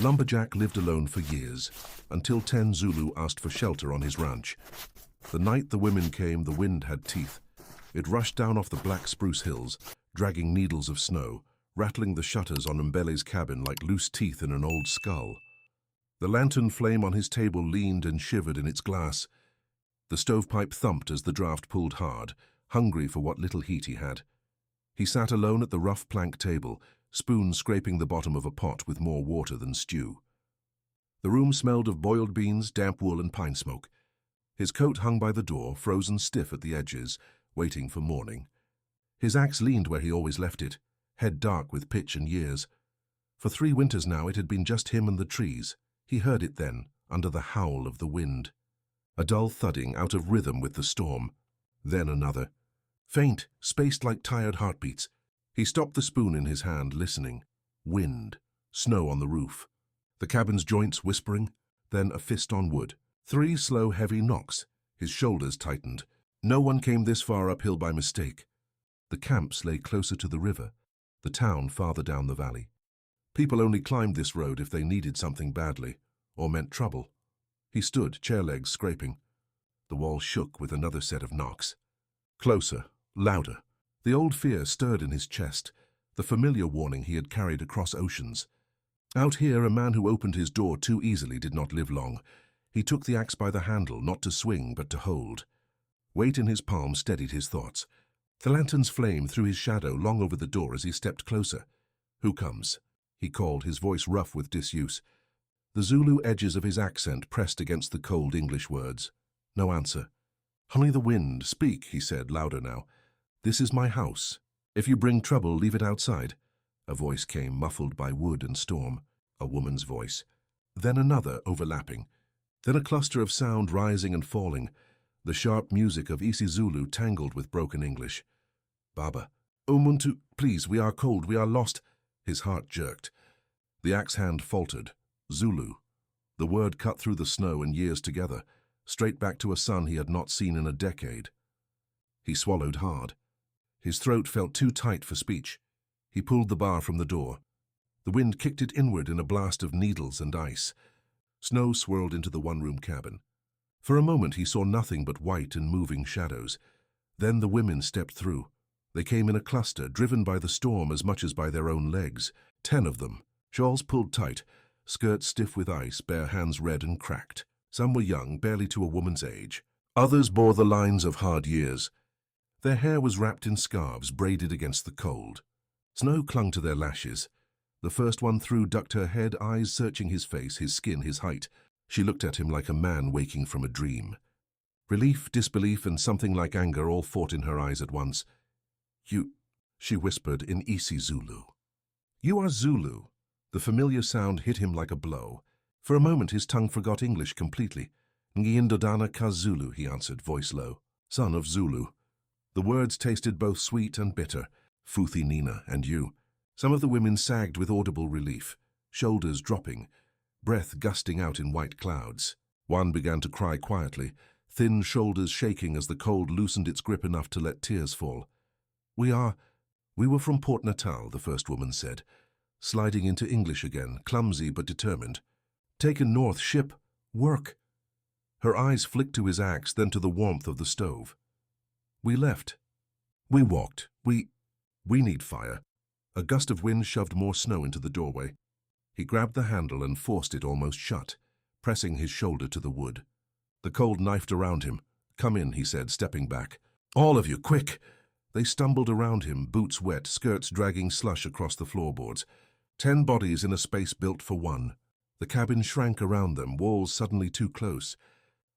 Lumberjack lived alone for years, until 10 Zulu asked for shelter on his ranch. The night the women came, the wind had teeth. It rushed down off the black spruce hills, dragging needles of snow, rattling the shutters on Mbele's cabin like loose teeth in an old skull. The lantern flame on his table leaned and shivered in its glass. The stovepipe thumped as the draught pulled hard, hungry for what little heat he had. He sat alone at the rough plank table, spoon scraping the bottom of a pot with more water than stew. The room smelled of boiled beans, damp wool, and pine smoke. His coat hung by the door, frozen stiff at the edges, waiting for morning. His axe leaned where he always left it, head dark with pitch and years. For 3 winters now it had been just him and the trees. He heard it then, under the howl of the wind. A dull thudding out of rhythm with the storm. Then another. Faint, spaced like tired heartbeats. He stopped the spoon in his hand, listening. Wind. Snow on the roof. The cabin's joints whispering. Then a fist on wood. 3 slow, heavy knocks. His shoulders tightened. No one came this far uphill by mistake. The camps lay closer to the river, the town farther down the valley. People only climbed this road if they needed something badly, or meant trouble. He stood, chair legs scraping. The wall shook with another set of knocks. Closer, louder. The old fear stirred in his chest, the familiar warning he had carried across oceans. Out here, a man who opened his door too easily did not live long. He took the axe by the handle, not to swing, but to hold. Weight in his palm steadied his thoughts. The lantern's flame threw his shadow long over the door as he stepped closer. "Who comes?" he called, his voice rough with disuse. The Zulu edges of his accent pressed against the cold English words. No answer. "Only the wind. Speak," he said, louder now. "This is my house. If you bring trouble, leave it outside." A voice came, muffled by wood and storm. A woman's voice. Then another, overlapping. Then a cluster of sound rising and falling. The sharp music of isiZulu tangled with broken English. "Baba. Umuntu, please, we are cold, we are lost." His heart jerked. The axe hand faltered. Zulu. The word cut through the snow and years together, straight back to a son he had not seen in a decade. He swallowed hard. His throat felt too tight for speech. He pulled the bar from the door. The wind kicked it inward in a blast of needles and ice. Snow swirled into the one-room cabin. For a moment he saw nothing but white and moving shadows. Then the women stepped through. They came in a cluster, driven by the storm as much as by their own legs. 10 of them. Shawls pulled tight, skirts stiff with ice, bare hands red and cracked. Some were young, barely to a woman's age. Others bore the lines of hard years. Their hair was wrapped in scarves, braided against the cold. Snow clung to their lashes. The first one through ducked her head, eyes searching his face, his skin, his height. She looked at him like a man waking from a dream. Relief, disbelief, and something like anger all fought in her eyes at once. "You," she whispered in isiZulu. "You are Zulu." The familiar sound hit him like a blow. For a moment his tongue forgot English completely. "Ngiyindodana ka Zulu," he answered, voice low. "Son of Zulu." The words tasted both sweet and bitter. Futhi Nina, and you. Some of the women sagged with audible relief, shoulders dropping, breath gusting out in white clouds. One began to cry quietly, thin shoulders shaking as the cold loosened its grip enough to let tears fall. We were from Port Natal," the first woman said, sliding into English again, clumsy but determined. "Taken north, ship, work." Her eyes flicked to his axe, then to the warmth of the stove. "We left. We walked. We need fire." A gust of wind shoved more snow into the doorway. He grabbed the handle and forced it almost shut, pressing his shoulder to the wood. The cold knifed around him. "Come in," he said, stepping back. "All of you, quick!" They stumbled around him, boots wet, skirts dragging slush across the floorboards. 10 bodies in a space built for one. The cabin shrank around them, walls suddenly too close.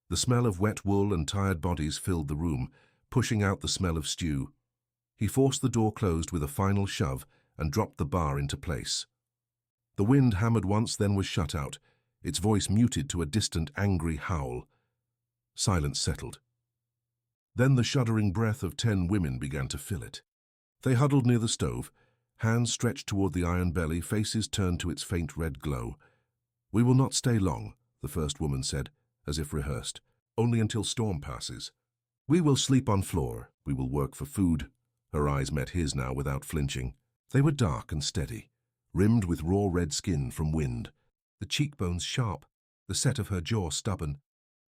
The smell of wet wool and tired bodies filled the room, pushing out the smell of stew. He forced the door closed with a final shove and dropped the bar into place. The wind hammered once, then was shut out, its voice muted to a distant, angry howl. Silence settled. Then the shuddering breath of 10 women began to fill it. They huddled near the stove, hands stretched toward the iron belly, faces turned to its faint red glow. "We will not stay long," the first woman said, as if rehearsed. "Only until storm passes. We will sleep on floor. We will work for food." Her eyes met his now without flinching. They were dark and steady, rimmed with raw red skin from wind. the cheekbones sharp, the set of her jaw stubborn.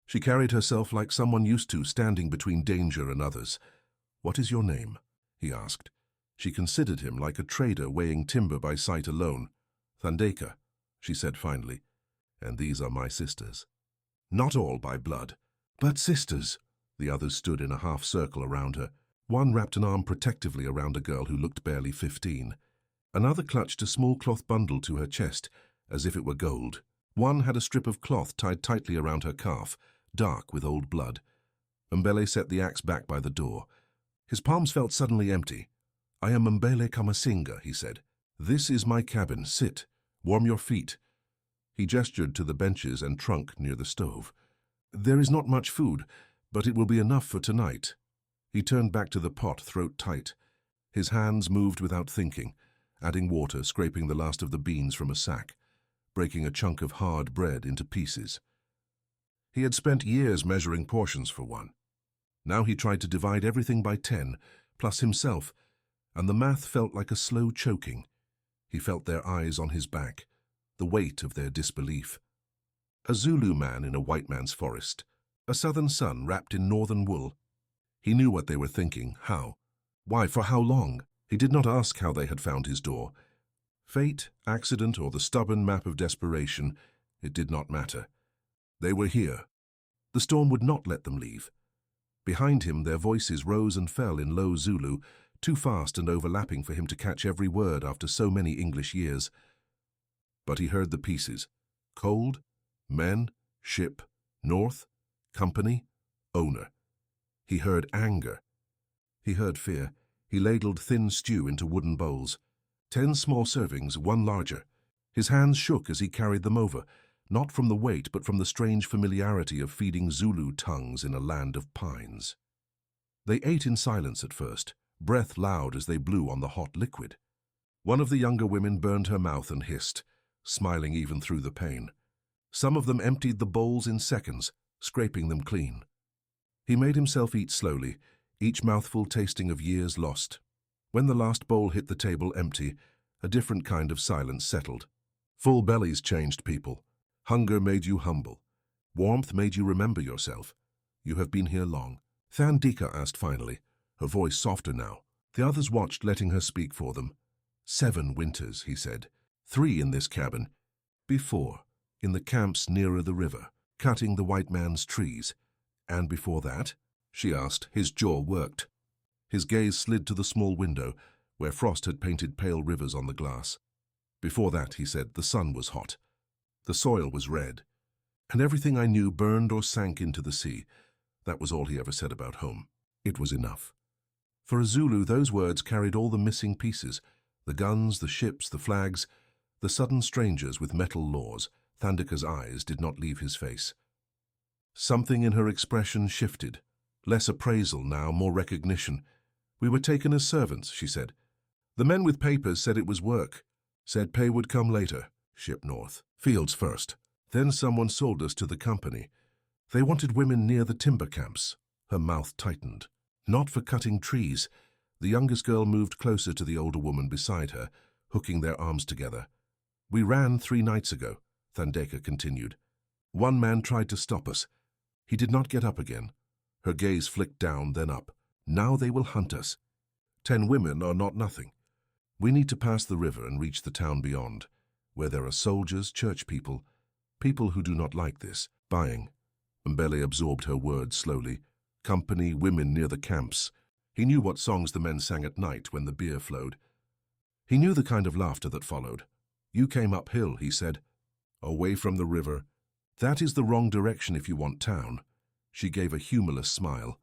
She carried herself like someone used to, standing between danger and others. "What is your name?" he asked. She considered him like a trader weighing timber by sight alone. "Thandeka," she said finally, "and these are my sisters. Not all by blood, but sisters." The others stood in a half-circle around her. One wrapped an arm protectively around a girl who looked barely 15. Another clutched a small cloth bundle to her chest, as if it were gold. One had a strip of cloth tied tightly around her calf, dark with old blood. Mbele set the axe back by the door. His palms felt suddenly empty. "I am Mbele Kamasinga," he said. "This is my cabin. Sit. Warm your feet." He gestured to the benches and trunk near the stove. "There is not much food, but it will be enough for tonight." He turned back to the pot, throat tight. His hands moved without thinking, adding water, scraping the last of the beans from a sack, breaking a chunk of hard bread into pieces. He had spent years measuring portions for one. Now he tried to divide everything by 10, plus himself, and the math felt like a slow choking. He felt their eyes on his back, the weight of their disbelief. A Zulu man in a white man's forest, a southern sun wrapped in northern wool. He knew what they were thinking, how, why, for how long. He did not ask how they had found his door. Fate, accident, or the stubborn map of desperation, it did not matter. They were here. The storm would not let them leave. Behind him, their voices rose and fell in low Zulu, too fast and overlapping for him to catch every word after so many English years. But he heard the pieces. Cold, men, ship, north, company, owner. He heard anger. He heard fear. He ladled thin stew into wooden bowls. 10 small servings, one larger. His hands shook as he carried them over, not from the weight, but from the strange familiarity of feeding Zulu tongues in a land of pines. They ate in silence at first, breath loud as they blew on the hot liquid. One of the younger women burned her mouth and hissed, smiling even through the pain. Some of them emptied the bowls in seconds, scraping them clean. He made himself eat slowly, each mouthful tasting of years lost. When the last bowl hit the table empty, a different kind of silence settled. Full bellies changed people. Hunger made you humble. Warmth made you remember yourself. You have been here long. Thandeka asked finally, her voice softer now. The others watched, letting her speak for them. 7 winters, he said. 3 in this cabin. Before, in the camps nearer the river, cutting the white man's trees. And before that? She asked. His jaw worked. His gaze slid to the small window, where frost had painted pale rivers on the glass. Before that, he said, the sun was hot. The soil was red, and everything I knew burned or sank into the sea. That was all he ever said about home. It was enough. For a Zulu, those words carried all the missing pieces, the guns, the ships, the flags, the sudden strangers with metal laws. Thandeka's eyes did not leave his face. Something in her expression shifted. Less appraisal now, more recognition. "We were taken as servants," she said. "The men with papers said it was work. Said pay would come later. Ship north. Fields first. Then someone sold us to the company. They wanted women near the timber camps." Her mouth tightened. "Not for cutting trees." The youngest girl moved closer to the older woman beside her, hooking their arms together. "We ran 3 nights ago," Thandeka continued. "One man tried to stop us. He did not get up again." Her gaze flicked down, then up. "Now they will hunt us. 10 women are not nothing. We need to pass the river and reach the town beyond, where there are soldiers, church people, people who do not like this. Buying." Mbele absorbed her words slowly. "Company, women near the camps." He knew what songs the men sang at night when the beer flowed. He knew the kind of laughter that followed. "You came uphill," he said. "Away from the river. That is the wrong direction if you want town." She gave a humorless smile.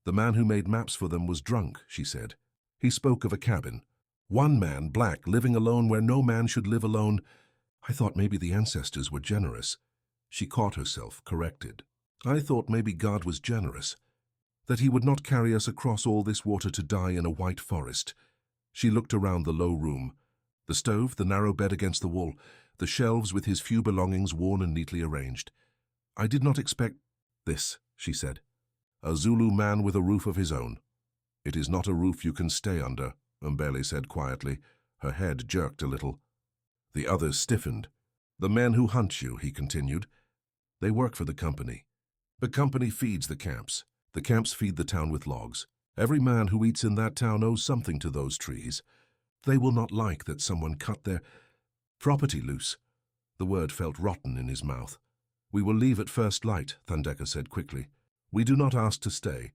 "The man who made maps for them was drunk," she said. He spoke of a cabin. "One man, black, living alone where no man should live alone." I thought maybe the ancestors were generous. She caught herself, corrected. "I thought maybe God was generous, that he would not carry us across all this water to die in a white forest." She looked around the low room. The stove, the narrow bed against the wall, the shelves with his few belongings worn and neatly arranged. "I did not expect this," she said. "A Zulu man with a roof of his own." "It is not a roof you can stay under," Mbele said quietly. Her head jerked a little. The others stiffened. The men who hunt you, he continued. They work for the company. The company feeds the camps. The camps feed the town with logs. Every man who eats in that town owes something to those trees. They will not like that someone cut their property loose. The word felt rotten in his mouth. We will leave at first light, Thandeka said quickly. We do not ask to stay.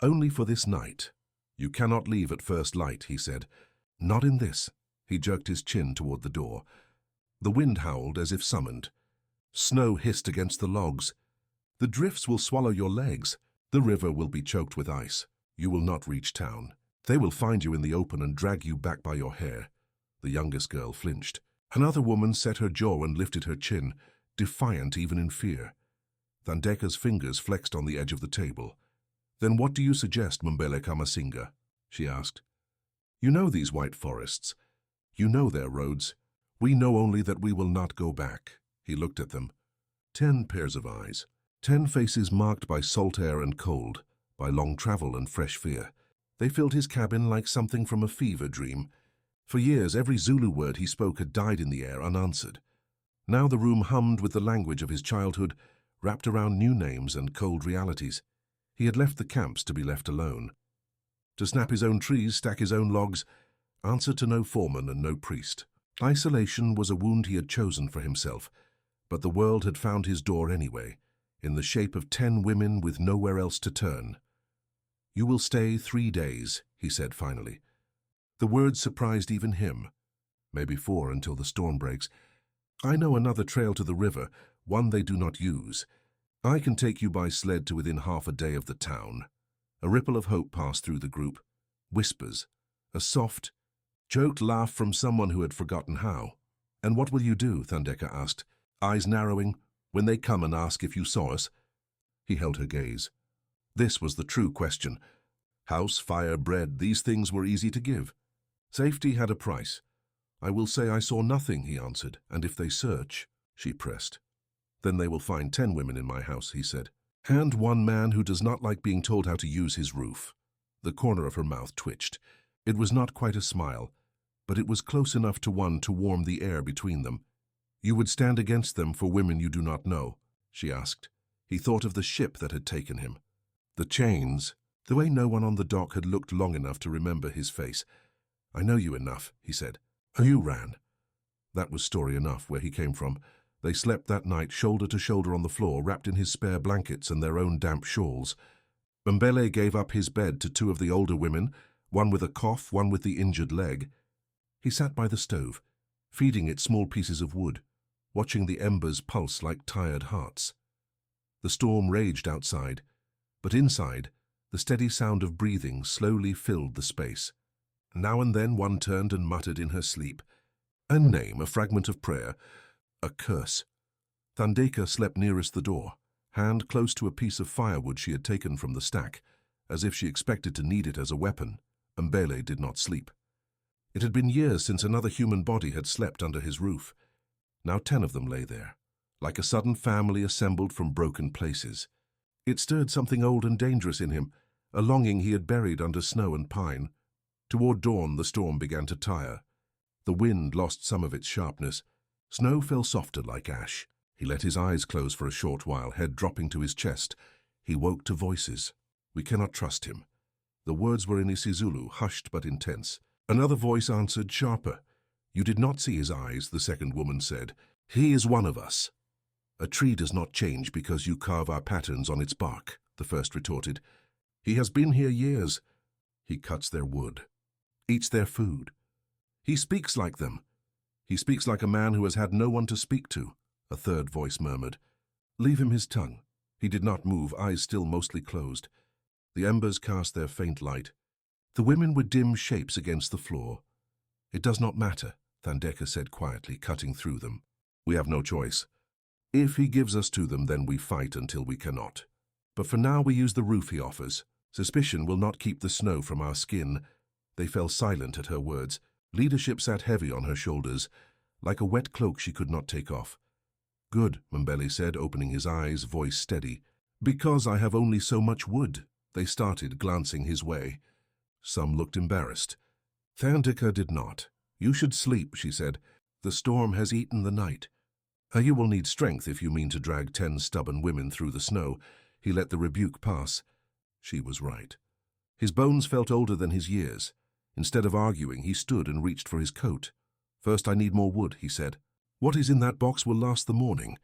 Only for this night. You cannot leave at first light, he said. Not in this. He jerked his chin toward the door. The wind howled as if summoned. Snow hissed against the logs. The drifts will swallow your legs. The river will be choked with ice. You will not reach town. They will find you in the open and drag you back by your hair. The youngest girl flinched. Another woman set her jaw and lifted her chin, defiant even in fear. Thandeka's fingers flexed on the edge of the table. Then what do you suggest, Mumbele Kamasinga? She asked. You know these white forests. You know their roads. We know only that we will not go back. He looked at them. 10 pairs of eyes. 10 faces marked by salt air and cold, by long travel and fresh fear. They filled his cabin like something from a fever dream. For years, every Zulu word he spoke had died in the air unanswered. Now the room hummed with the language of his childhood, wrapped around new names and cold realities. He had left the camps to be left alone. To snap his own trees, stack his own logs, answer to no foreman and no priest. Isolation was a wound he had chosen for himself, but the world had found his door anyway, in the shape of 10 women with nowhere else to turn. You will stay 3 days, he said finally. The words surprised even him. Maybe 4 until the storm breaks. I know another trail to the river, one they do not use. I can take you by sled to within half a day of the town. A ripple of hope passed through the group. Whispers. A soft, choked laugh from someone who had forgotten how. And what will you do? Thandeka asked, eyes narrowing, when they come and ask if you saw us. He held her gaze. This was the true question. House, fire, bread, these things were easy to give. Safety had a price. I will say I saw nothing, he answered, and if they search, she pressed. Then they will find 10 women in my house, he said, and 1 man who does not like being told how to use his roof. The corner of her mouth twitched. It was not quite a smile, but it was close enough to one to warm the air between them. You would stand against them for women you do not know, she asked. He thought of the ship that had taken him. The chains, the way no one on the dock had looked long enough to remember his face. I know you enough, he said. You ran. That was story enough where he came from. They slept that night shoulder to shoulder on the floor, wrapped in his spare blankets and their own damp shawls. Mbele gave up his bed to 2 of the older women, one with a cough, one with the injured leg. He sat by the stove, feeding it small pieces of wood, watching the embers pulse like tired hearts. The storm raged outside, but inside, the steady sound of breathing slowly filled the space. Now and then one turned and muttered in her sleep. A name, a fragment of prayer, a curse. Thandeka slept nearest the door, hand close to a piece of firewood she had taken from the stack, as if she expected to need it as a weapon. Mbele did not sleep. It had been years since another human body had slept under his roof. Now 10 of them lay there, like a sudden family assembled from broken places. It stirred something old and dangerous in him, a longing he had buried under snow and pine. Toward dawn, the storm began to tire. The wind lost some of its sharpness. Snow fell softer like ash. He let his eyes close for a short while, head dropping to his chest. He woke to voices. We cannot trust him. The words were in isiZulu, hushed but intense. Another voice answered, sharper. You did not see his eyes, the second woman said. He is one of us. A tree does not change because you carve our patterns on its bark, the first retorted. He has been here years. He cuts their wood, eats their food. He speaks like them. He speaks like a man who has had no one to speak to, a third voice murmured. Leave him his tongue. He did not move, eyes still mostly closed. The embers cast their faint light. The women were dim shapes against the floor. It does not matter, Thandeka said quietly, cutting through them. We have no choice. If he gives us to them, then we fight until we cannot. But for now we use the roof he offers. Suspicion will not keep the snow from our skin. They fell silent at her words. Leadership sat heavy on her shoulders, like a wet cloak she could not take off. Good, Mbele said, opening his eyes, voice steady. Because I have only so much wood. They started, glancing his way. Some looked embarrassed. Thandeka did not. You should sleep, she said. The storm has eaten the night. You will need strength if you mean to drag 10 stubborn women through the snow." He let the rebuke pass. She was right. His bones felt older than his years. Instead of arguing, he stood and reached for his coat. "First, I need more wood," he said. "What is in that box will last the morning.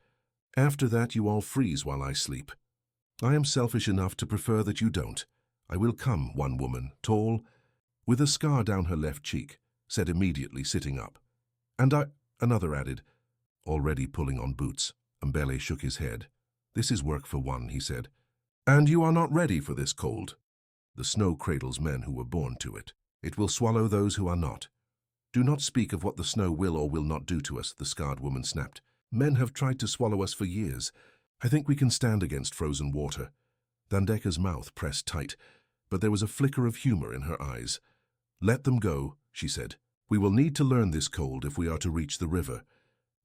After that, you all freeze while I sleep. I am selfish enough to prefer that you don't. I will come," one woman, tall, with a scar down her left cheek, said immediately, sitting up. "And I," another added, already pulling on boots. Mbele shook his head. "This is work for one," he said. "And you are not ready for this cold. The snow cradles men who were born to it. It will swallow those who are not." "Do not speak of what the snow will or will not do to us," the scarred woman snapped. "Men have tried to swallow us for years. I think we can stand against frozen water." Dandeka's mouth pressed tight, but there was a flicker of humor in her eyes. "Let them go," she said. "We will need to learn this cold if we are to reach the river.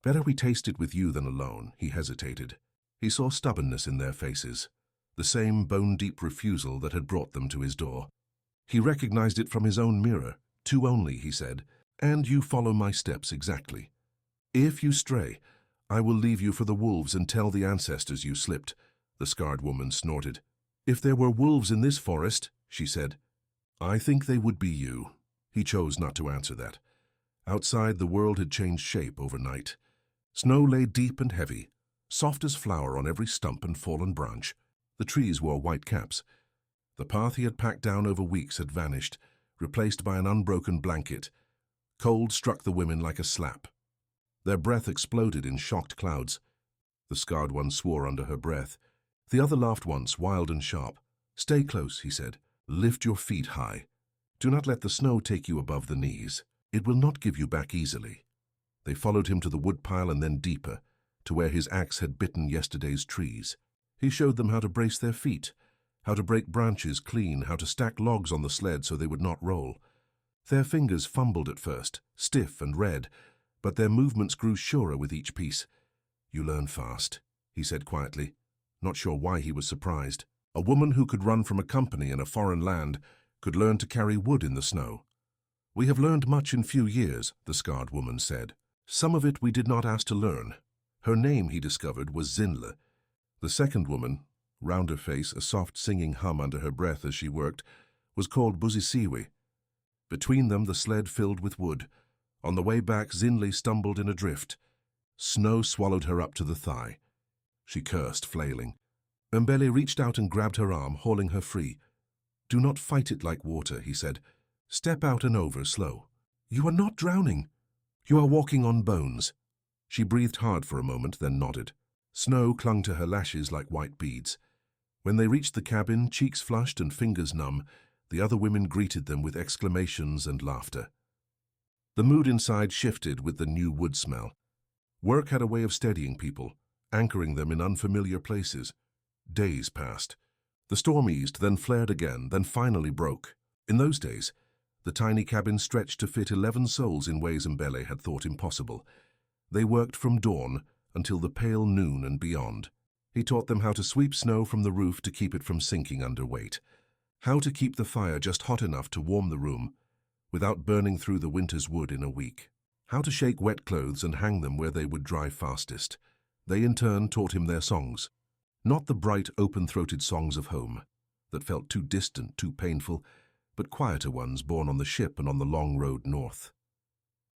Better we taste it with you than alone." He hesitated. He saw stubbornness in their faces, the same bone-deep refusal that had brought them to his door. He recognized it from his own mirror. "Two only," he said, "and you follow my steps exactly. If you stray, I will leave you for the wolves and tell the ancestors you slipped." The scarred woman snorted. "If there were wolves in this forest," she said, "I think they would be you." He chose not to answer that. Outside, the world had changed shape overnight. Snow lay deep and heavy, soft as flour on every stump and fallen branch. The trees wore white caps. The path he had packed down over weeks had vanished, replaced by an unbroken blanket. Cold struck the women like a slap. Their breath exploded in shocked clouds. The scarred one swore under her breath. The other laughed once, wild and sharp. "Stay close," he said. "Lift your feet high. Do not let the snow take you above the knees. It will not give you back easily." They followed him to the woodpile and then deeper, to where his axe had bitten yesterday's trees. He showed them how to brace their feet, how to break branches clean, how to stack logs on the sled so they would not roll. Their fingers fumbled at first, stiff and red, but their movements grew surer with each piece. "You learn fast," he said quietly, not sure why he was surprised. A woman who could run from a company in a foreign land could learn to carry wood in the snow. "We have learned much in few years," the scarred woman said. "Some of it we did not ask to learn." Her name, he discovered, was Zulu. The second woman, round her face, a soft singing hum under her breath as she worked, was called Buzisiwe. Between them, the sled filled with wood. On the way back, Zinli stumbled in a drift. Snow swallowed her up to the thigh. She cursed, flailing. Mbele reached out and grabbed her arm, hauling her free. "Do not fight it like water," he said. "Step out and over, slow. You are not drowning. You are walking on bones." She breathed hard for a moment, then nodded. Snow clung to her lashes like white beads. When they reached the cabin, cheeks flushed and fingers numb, the other women greeted them with exclamations and laughter. The mood inside shifted with the new wood smell. Work had a way of steadying people, anchoring them in unfamiliar places. Days passed. The storm eased, then flared again, then finally broke. In those days, the tiny cabin stretched to fit 11 souls in ways Mbele had thought impossible. They worked from dawn until the pale noon and beyond. He taught them how to sweep snow from the roof to keep it from sinking under weight, how to keep the fire just hot enough to warm the room without burning through the winter's wood in a week, how to shake wet clothes and hang them where they would dry fastest. They in turn taught him their songs, not the bright, open-throated songs of home that felt too distant, too painful, but quieter ones born on the ship and on the long road north.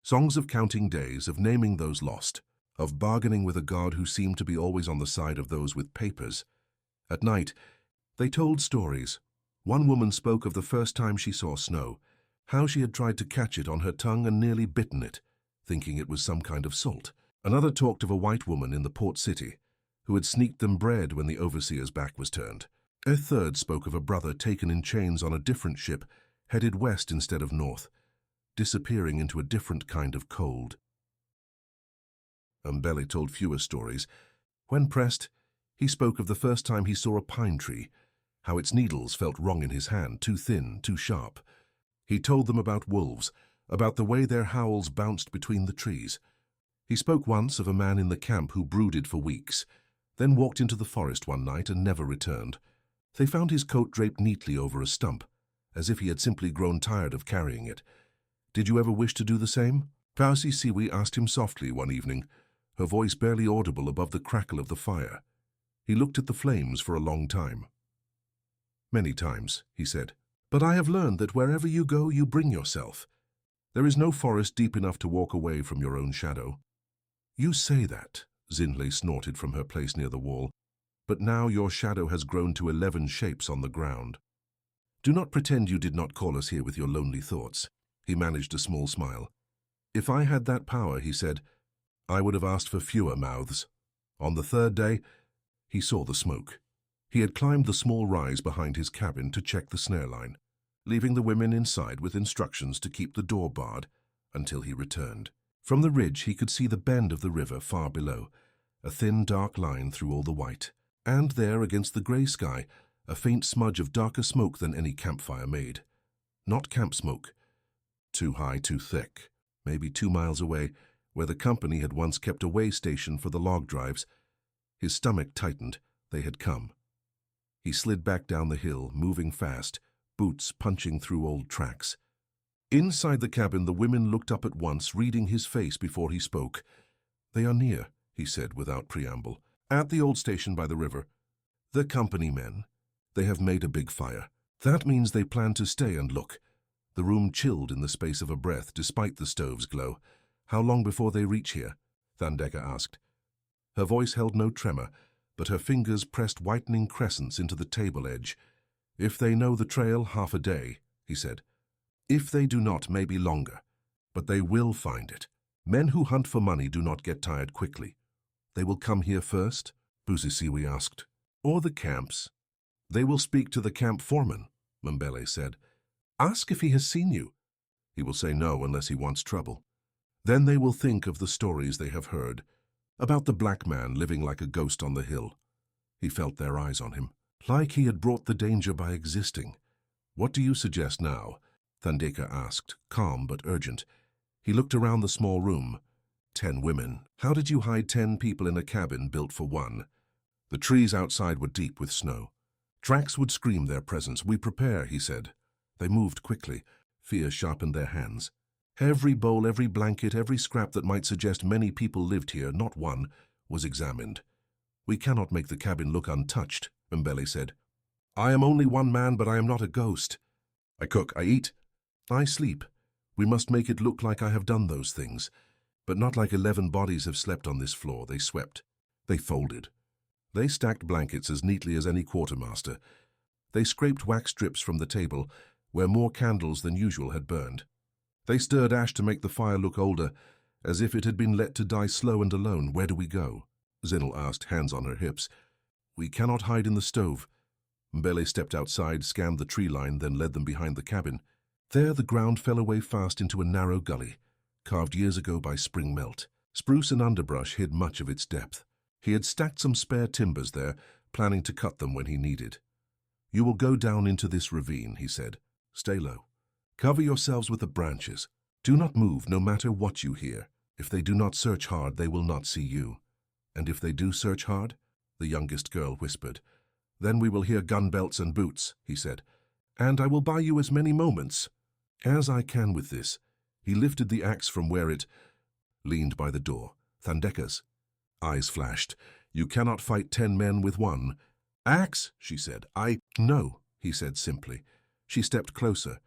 Songs of counting days, of naming those lost, of bargaining with a God who seemed to be always on the side of those with papers. At night, they told stories. One woman spoke of the first time she saw snow, how she had tried to catch it on her tongue and nearly bitten it, thinking it was some kind of salt. Another talked of a white woman in the port city who had sneaked them bread when the overseer's back was turned. A third spoke of a brother taken in chains on a different ship, headed west instead of north, disappearing into a different kind of cold. Mbele told fewer stories. When pressed, he spoke of the first time he saw a pine tree, how its needles felt wrong in his hand, too thin, too sharp. He told them about wolves, about the way their howls bounced between the trees. He spoke once of a man in the camp who brooded for weeks, then walked into the forest one night and never returned. They found his coat draped neatly over a stump, as if he had simply grown tired of carrying it. "Did you ever wish to do the same?" Buzisiwe asked him softly one evening, her voice barely audible above the crackle of the fire. He looked at the flames for a long time. "Many times," he said. "But I have learned that wherever you go, you bring yourself. There is no forest deep enough to walk away from your own shadow." "You say that," Zinle snorted from her place near the wall, "but now your shadow has grown to 11 shapes on the ground. Do not pretend you did not call us here with your lonely thoughts." He managed a small smile. "If I had that power," he said, "I would have asked for fewer mouths." On the third day, he saw the smoke. He had climbed the small rise behind his cabin to check the snare line, leaving the women inside with instructions to keep the door barred until he returned. From the ridge, he could see the bend of the river far below, a thin, dark line through all the white. And there, against the grey sky, a faint smudge of darker smoke than any campfire made. Not camp smoke. Too high, too thick. Maybe 2 miles away, where the company had once kept a way station for the log drives. His stomach tightened. They had come. He slid back down the hill, moving fast, boots punching through old tracks. Inside the cabin, the women looked up at once, reading his face before he spoke. "They are near," he said without preamble. "At the old station by the river. The company men. They have made a big fire. That means they plan to stay and look." The room chilled in the space of a breath, despite the stove's glow. "How long before they reach here?" Thandeka asked. Her voice held no tremor, but her fingers pressed whitening crescents into the table edge. "If they know the trail, half a day," he said. "If they do not, maybe longer. But they will find it. Men who hunt for money do not get tired quickly." "They will come here first?" Busisiwi asked. "Or the camps?" "They will speak to the camp foreman," Mbele said. "Ask if he has seen you." "He will say no unless he wants trouble. Then they will think of the stories they have heard, about the black man living like a ghost on the hill." He felt their eyes on him, like he had brought the danger by existing. "What do you suggest now?" Thandeka asked, calm but urgent. He looked around the small room. 10 women. How did you hide 10 people in a cabin built for one? The trees outside were deep with snow. Tracks would scream their presence. "We prepare," he said. They moved quickly. Fear sharpened their hands. Every bowl, every blanket, every scrap that might suggest many people lived here, not one, was examined. "We cannot make the cabin look untouched," Mbele said. "I am only one man, but I am not a ghost. I cook, I eat, I sleep. We must make it look like I have done those things, but not like 11 bodies have slept on this floor." They swept. They folded. They stacked blankets as neatly as any quartermaster. They scraped wax strips from the table, where more candles than usual had burned. They stirred ash to make the fire look older, as if it had been let to die slow and alone. "Where do we go?" Zinel asked, hands on her hips. "We cannot hide in the stove." Mbele stepped outside, scanned the tree line, then led them behind the cabin. There the ground fell away fast into a narrow gully, carved years ago by spring melt. Spruce and underbrush hid much of its depth. He had stacked some spare timbers there, planning to cut them when he needed. "You will go down into this ravine," he said. "Stay low. Cover yourselves with the branches. Do not move, no matter what you hear. If they do not search hard, they will not see you. And if they do search hard," the youngest girl whispered, "then we will hear gun belts and boots," he said. "And I will buy you as many moments as I can with this." He lifted the axe from where it leaned by the door. Thandeka's eyes flashed. "You cannot fight 10 men with one." "Axe," she said. "No," he said simply. She stepped closer,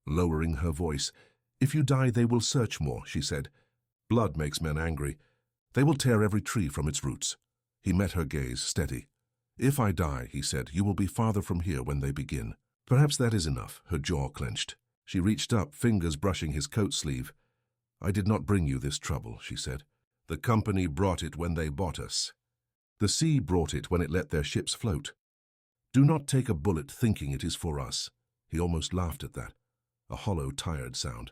lowering her voice. "If you die, they will search more," she said. "Blood makes men angry. They will tear every tree from its roots." He met her gaze, steady. "If I die," he said, "you will be farther from here when they begin." "Perhaps that is enough." Her jaw clenched. She reached up, fingers brushing his coat sleeve. "I did not bring you this trouble," she said. "The company brought it when they bought us. The sea brought it when it let their ships float. Do not take a bullet thinking it is for us." He almost laughed at that, a hollow, tired sound.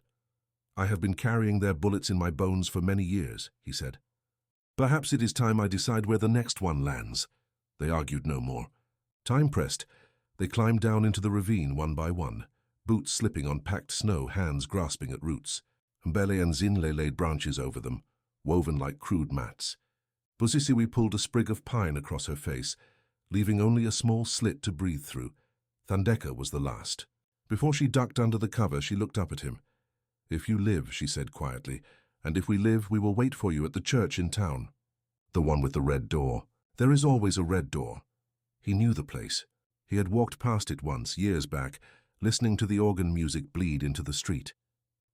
"I have been carrying their bullets in my bones for many years," he said. "Perhaps it is time I decide where the next one lands." They argued no more. Time pressed. They climbed down into the ravine one by one, boots slipping on packed snow, hands grasping at roots. Mbele and Zinle laid branches over them, woven like crude mats. Busisiwi pulled a sprig of pine across her face, leaving only a small slit to breathe through. Thandeka was the last. Before she ducked under the cover, she looked up at him. "If you live," she said quietly, "and if we live, we will wait for you at the church in town." The one with the red door. There is always a red door. He knew the place. He had walked past it once, years back, listening to the organ music bleed into the street.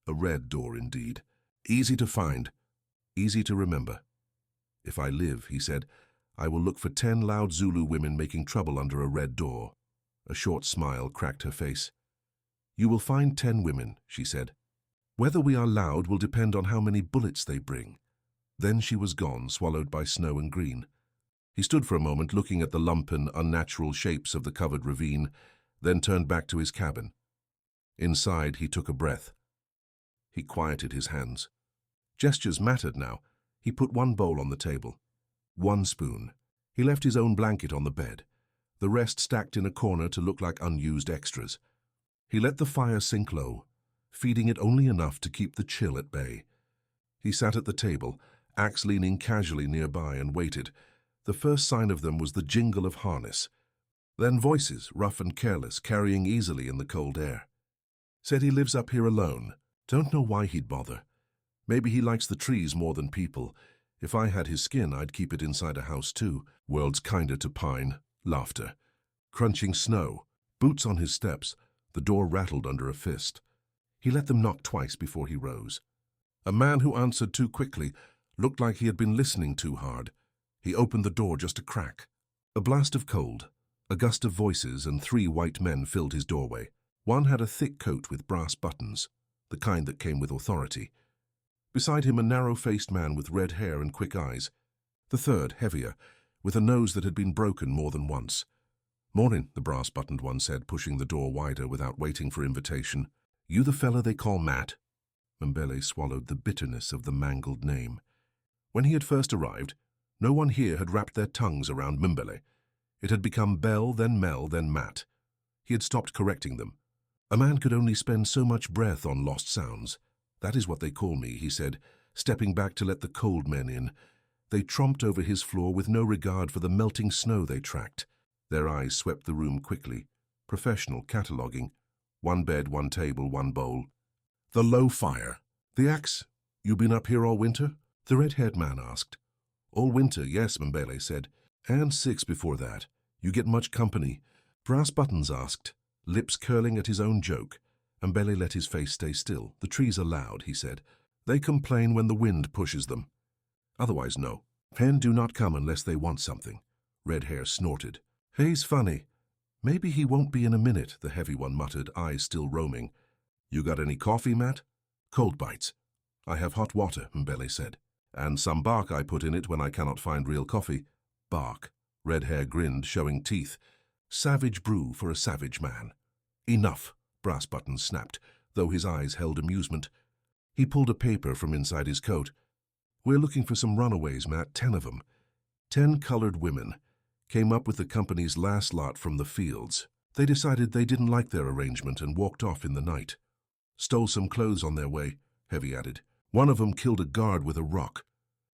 A red door indeed. Easy to find, easy to remember. If I live, he said, I will look for 10 loud Zulu women making trouble under a red door. A short smile cracked her face. You will find 10 women, she said. Whether we are loud will depend on how many bullets they bring. Then she was gone, swallowed by snow and green. He stood for a moment looking at the lumpen, unnatural shapes of the covered ravine, then turned back to his cabin. Inside, he took a breath. He quieted his hands. Gestures mattered now. He put one bowl on the table. One spoon. He left his own blanket on the bed, the rest stacked in a corner to look like unused extras. He let the fire sink low, feeding it only enough to keep the chill at bay. He sat at the table, axe leaning casually nearby, and waited. The first sign of them was the jingle of harness. Then voices, rough and careless, carrying easily in the cold air. Said he lives up here alone. Don't know why he'd bother. Maybe he likes the trees more than people. If I had his skin, I'd keep it inside a house too. World's kinder to pine. Laughter. Crunching snow. Boots on his steps. The door rattled under a fist. He let them knock twice before he rose. A man who answered too quickly looked like he had been listening too hard. He opened the door just a crack. A blast of cold, a gust of voices, and 3 white men filled his doorway. One had a thick coat with brass buttons, the kind that came with authority. Beside him, a narrow-faced man with red hair and quick eyes. The third, heavier, with a nose that had been broken more than once. "Morning," the brass-buttoned one said, pushing the door wider without waiting for invitation. "You the fella they call Matt?" Mbele swallowed the bitterness of the mangled name. When he had first arrived, no one here had wrapped their tongues around Mbele. It had become Bell, then Mel, then Matt. He had stopped correcting them. A man could only spend so much breath on lost sounds. "That is what they call me," he said, stepping back to let the cold men in. They tromped over his floor with no regard for the melting snow they tracked. Their eyes swept the room quickly. Professional cataloguing. 1 bed, 1 table, 1 bowl. The low fire. "The axe? You been up here all winter?" the red-haired man asked. "All winter, yes," Mbele said. "And 6 before that. You get much company?" Brass Buttons asked, lips curling at his own joke. Mbele let his face stay still. "The trees are loud," he said. "They complain when the wind pushes them. Otherwise, no. Men do not come unless they want something." Red Hair snorted. "He's funny." "Maybe he won't be in a minute," the heavy one muttered, eyes still roaming. "You got any coffee, Matt?" "Cold bites." "I have hot water," Mbele said. "And some bark I put in it when I cannot find real coffee." "Bark." Red Hair grinned, showing teeth. "Savage brew for a savage man." "Enough," Brass Buttons snapped, though his eyes held amusement. He pulled a paper from inside his coat. "We're looking for some runaways, Matt, 10 of them. 10 colored women. Came up with the company's last lot from the fields. They decided they didn't like their arrangement and walked off in the night. Stole some clothes on their way," Heavy added. "One of them killed a guard with a rock.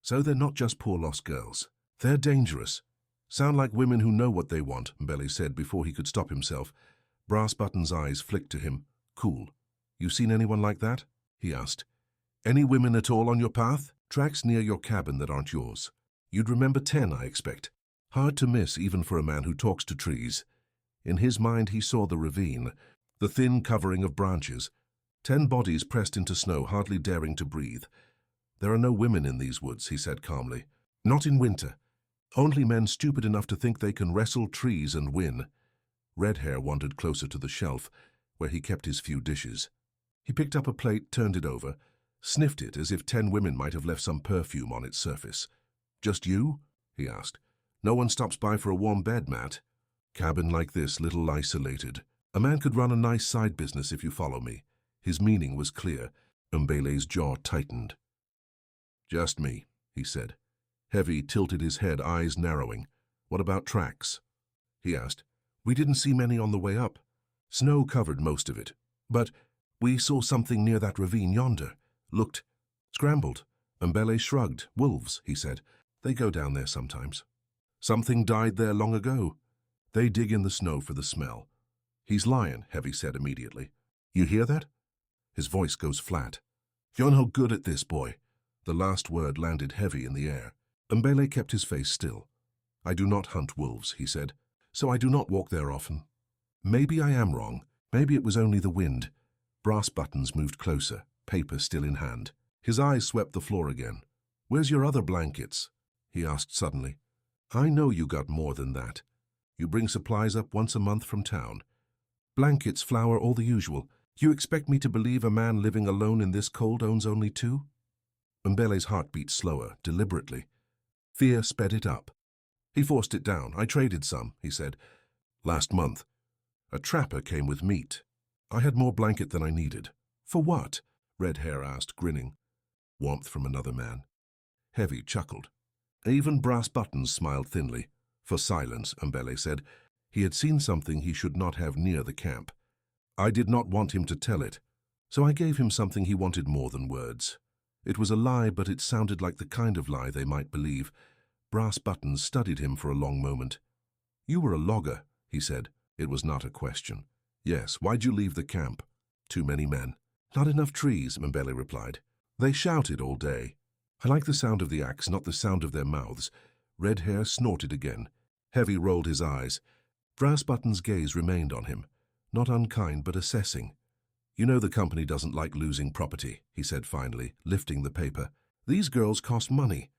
So they're not just poor lost girls. They're dangerous. Sound like women who know what they want," Mbele said before he could stop himself. Brass Button's eyes flicked to him. "Cool. You seen anyone like that?" he asked. "Any women at all on your path? Tracks near your cabin that aren't yours. You'd remember 10, I expect. Hard to miss even for a man who talks to trees." In his mind he saw the ravine, the thin covering of branches. 10 bodies pressed into snow, hardly daring to breathe. "There are no women in these woods," he said calmly. "Not in winter. Only men stupid enough to think they can wrestle trees and win." Red Hair wandered closer to the shelf, where he kept his few dishes. He picked up a plate, turned it over, sniffed it as if 10 women might have left some perfume on its surface. "Just you?" he asked. "No one stops by for a warm bed, Matt?" "Cabin like this, little isolated. A man could run a nice side business if you follow me." His meaning was clear. Mbele's jaw tightened. "Just me," he said. Heavy tilted his head, eyes narrowing. "What about tracks?" he asked. "We didn't see many on the way up. Snow covered most of it. But we saw something near that ravine yonder. Looked. Scrambled." Mbele shrugged. "Wolves," he said. "They go down there sometimes. Something died there long ago. They dig in the snow for the smell." "He's lying," Heavy said immediately. "You hear that?" His voice goes flat. "You're no good at this, boy." The last word landed heavy in the air. Mbele kept his face still. "I do not hunt wolves," he said, "so I do not walk there often. Maybe I am wrong. Maybe it was only the wind." Brass Buttons moved closer, paper still in hand. His eyes swept the floor again. "Where's your other blankets?" he asked suddenly. "I know you got more than that. You bring supplies up once a month from town. Blankets, flour, all the usual. You expect me to believe a man living alone in this cold owns only two?" Mbele's heart beat slower, deliberately. Fear sped it up. He forced it down. "I traded some," he said. "Last month. A trapper came with meat. I had more blanket than I needed." "For what?" Red Hair asked, grinning. "Warmth from another man." Heavy chuckled. Even Brass Buttons smiled thinly. "For silence," Mbele said. He had seen something he should not have near the camp. "I did not want him to tell it, so I gave him something he wanted more than words. It was a lie, but it sounded like the kind of lie they might believe." Brass Buttons studied him for a long moment. "You were a logger," he said. It was not a question. "Yes, why'd you leave the camp?" "Too many men." "Not enough trees," Mbele replied. "They shouted all day. I like the sound of the axe, not the sound of their mouths." Red Hair snorted again. Heavy rolled his eyes. Brass Buttons' gaze remained on him, not unkind but assessing. "You know the company doesn't like losing property," he said finally, lifting the paper. "These girls cost money.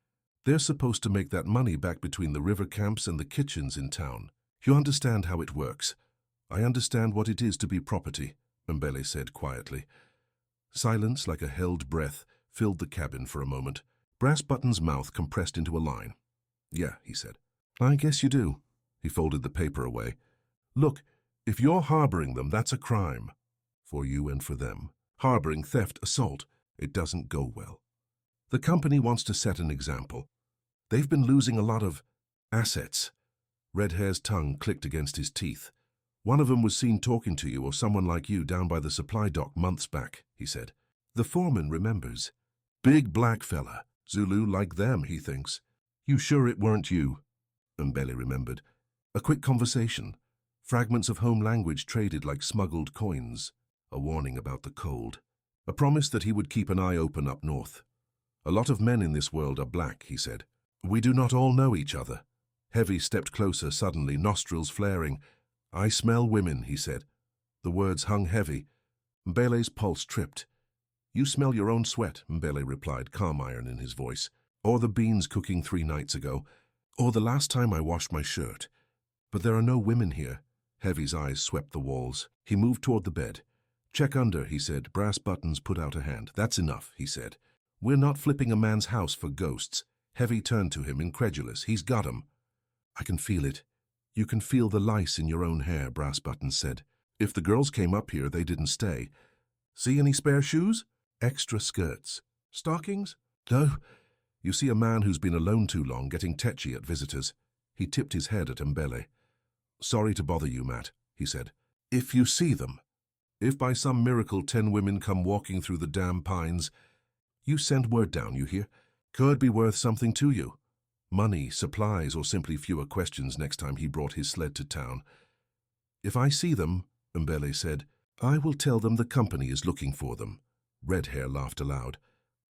They're supposed to make that money back between the river camps and the kitchens in town. You understand how it works." "I understand what it is to be property," Mbele said quietly. Silence, like a held breath, filled the cabin for a moment. Brass Buttons' mouth compressed into a line. "Yeah," he said. "I guess you do." He folded the paper away. "Look, if you're harboring them, that's a crime. For you and for them. Harboring, theft, assault. It doesn't go well. The company wants to set an example. They've been losing a lot of assets." Red Hair's tongue clicked against his teeth. "One of them was seen talking to you or someone like you down by the supply dock months back," he said. "The foreman remembers. Big black fella. Zulu like them, he thinks." "You sure it weren't you?" Mbele remembered. A quick conversation. Fragments of home language traded like smuggled coins. A warning about the cold. A promise that he would keep an eye open up north. "A lot of men in this world are black," he said. "We do not all know each other." Heavy stepped closer suddenly, nostrils flaring. "I smell women," he said. The words hung heavy. Mbele's pulse tripped. "You smell your own sweat," Mbele replied, calm iron in his voice. "Or the beans cooking 3 nights ago. Or the last time I washed my shirt. But there are no women here." Heavy's eyes swept the walls. He moved toward the bed. "Check under," he said. Brass Buttons put out a hand. "That's enough," he said. "We're not flipping a man's house for ghosts." Heavy turned to him, incredulous. "He's got 'em." "I can feel it." "You can feel the lice in your own hair," Brass Buttons said. "If the girls came up here, they didn't stay. See any spare shoes? Extra skirts. Stockings? No. You see a man who's been alone too long getting tetchy at visitors." He tipped his head at Mbele. "Sorry to bother you, Matt," he said. "If you see them, if by some miracle 10 women come walking through the damn pines, you send word down, you hear? Could be worth something to you. Money, supplies, or simply fewer questions next time he brought his sled to town. If I see them," Mbele said, "I will tell them the company is looking for them." Red Hair laughed aloud.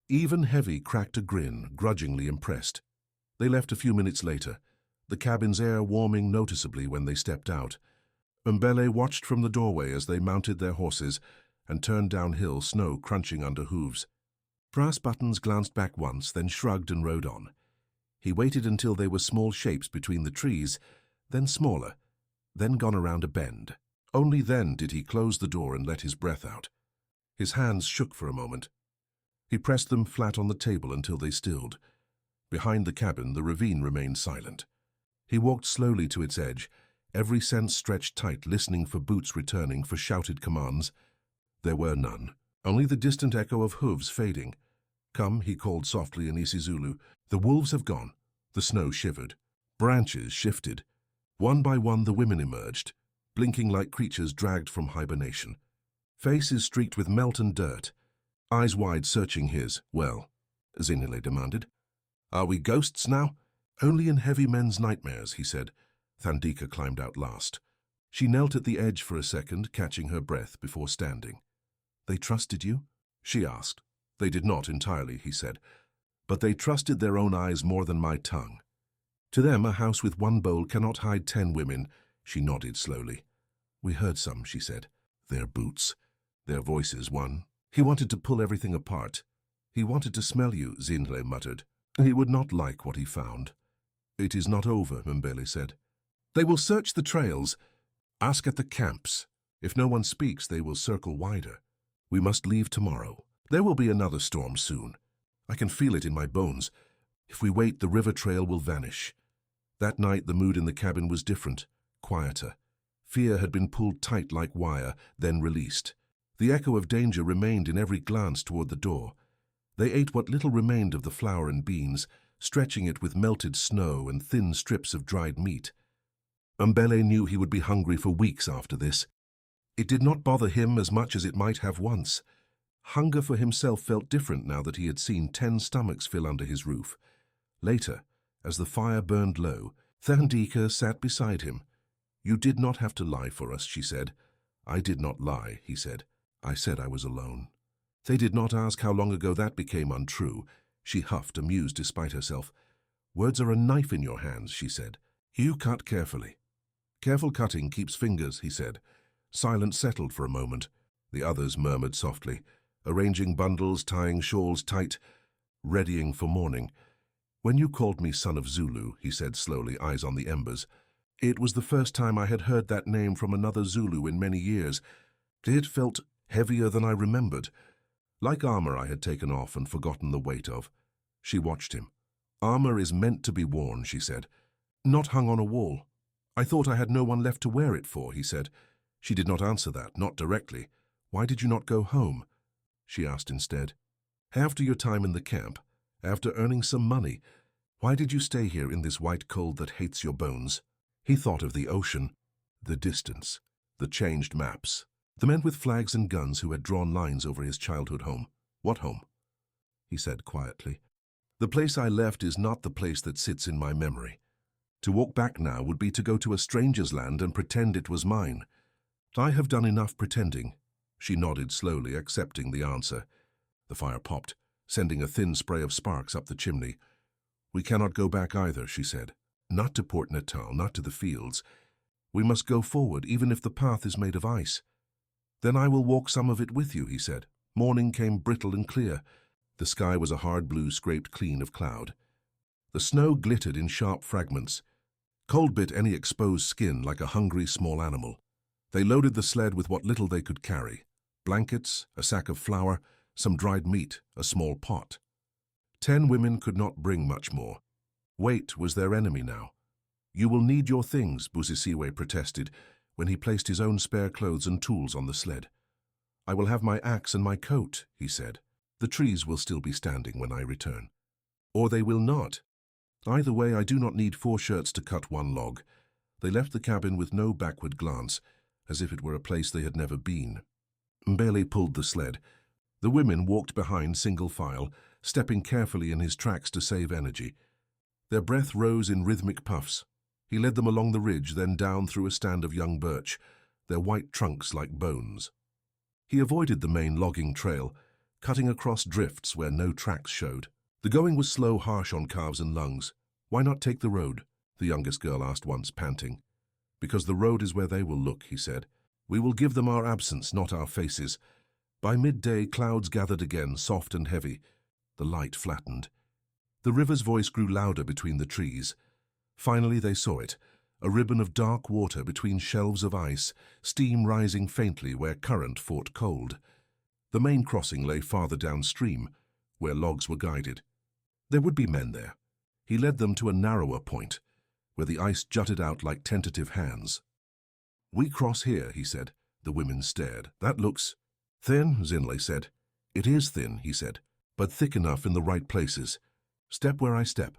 Even Heavy cracked a grin, grudgingly impressed. They left a few minutes later, the cabin's air warming noticeably when they stepped out. Mbele watched from the doorway as they mounted their horses and turned downhill, snow crunching under hooves. Brass Buttons glanced back once, then shrugged and rode on. He waited until they were small shapes between the trees, then smaller, then gone around a bend. Only then did he close the door and let his breath out. His hands shook for a moment. He pressed them flat on the table until they stilled. Behind the cabin, the ravine remained silent. He walked slowly to its edge, every sense stretched tight, listening for boots returning, for shouted commands. There were none, only the distant echo of hooves fading. "Come," he called softly in isiZulu. "The wolves have gone." The snow shivered. Branches shifted. One by one the women emerged, blinking like creatures dragged from hibernation. Faces streaked with melt and dirt, eyes wide searching his. "Well," Zinile demanded. "Are we ghosts now?" "Only in heavy men's nightmares," he said. Thandika climbed out last. She knelt at the edge for a second, catching her breath before standing. "They trusted you?" she asked. "They did not entirely," he said. but they trusted their own eyes more than my tongue. To them, a house with one bowl cannot hide 10 women. She nodded slowly. We heard some, she said. Their boots. Their voices, one. He wanted to pull everything apart. He wanted to smell you, Zinhle muttered. He would not like what he found. It is not over, Mbele said. They will search the trails. Ask at the camps. If no one speaks, they will circle wider. We must leave tomorrow. There will be another storm soon. I can feel it in my bones. If we wait, the river trail will vanish. That night, the mood in the cabin was different, quieter. Fear had been pulled tight like wire, then released. The echo of danger remained in every glance toward the door. They ate what little remained of the flour and beans, stretching it with melted snow and thin strips of dried meat. Mbele knew he would be hungry for weeks after this. It did not bother him as much as it might have once. Hunger for himself felt different now that he had seen 10 stomachs fill under his roof. Later, as the fire burned low, Thandika sat beside him. You did not have to lie for us, she said. I did not lie, he said. I said I was alone. They did not ask how long ago that became untrue. She huffed, amused despite herself. Words are a knife in your hands, she said. You cut carefully. Careful cutting keeps fingers, he said. Silence settled for a moment. The others murmured softly, arranging bundles, tying shawls tight, readying for morning. When you called me son of Zulu, he said slowly, eyes on the embers, it was the first time I had heard that name from another Zulu in many years. It felt heavier than I remembered, like armor I had taken off and forgotten the weight of. She watched him. Armor is meant to be worn, she said, not hung on a wall. I thought I had no one left to wear it for, he said. She did not answer that, not directly. Why did you not go home? She asked instead. After your time in the camp, after earning some money, why did you stay here in this white cold that hates your bones? He thought of the ocean, the distance, the changed maps, the men with flags and guns who had drawn lines over his childhood home. What home? He said quietly. The place I left is not the place that sits in my memory. To walk back now would be to go to a stranger's land and pretend it was mine. I have done enough pretending. She nodded slowly, accepting the answer. The fire popped, sending a thin spray of sparks up the chimney. We cannot go back either, she said. Not to Port Natal, not to the fields. We must go forward, even if the path is made of ice. Then I will walk some of it with you, he said. Morning came brittle and clear. The sky was a hard blue scraped clean of cloud. The snow glittered in sharp fragments. Cold bit any exposed skin like a hungry small animal. They loaded the sled with what little they could carry. Blankets, a sack of flour, some dried meat, a small pot. 10 women could not bring much more. Weight was their enemy now. You will need your things, Busisiwe protested, when he placed his own spare clothes and tools on the sled. I will have my axe and my coat, he said. The trees will still be standing when I return. Or they will not. Either way, I do not need 4 shirts to cut 1 log. They left the cabin with no backward glance, as if it were a place they had never been. Mbele pulled the sled. The women walked behind single file, stepping carefully in his tracks to save energy. Their breath rose in rhythmic puffs. He led them along the ridge, then down through a stand of young birch, their white trunks like bones. He avoided the main logging trail, cutting across drifts where no tracks showed. The going was slow, harsh on calves and lungs. Why not take the road? The youngest girl asked once, panting. Because the road is where they will look, he said. We will give them our absence, not our faces. By midday, clouds gathered again, soft and heavy. The light flattened. The river's voice grew louder between the trees. Finally they saw it, a ribbon of dark water between shelves of ice, steam rising faintly where current fought cold. The main crossing lay farther downstream, where logs were guided. There would be men there. He led them to a narrower point, where the ice jutted out like tentative hands. We cross here, he said. The women stared. That looks thin, Zinhle said. It is thin, he said, but thick enough in the right places. Step where I step.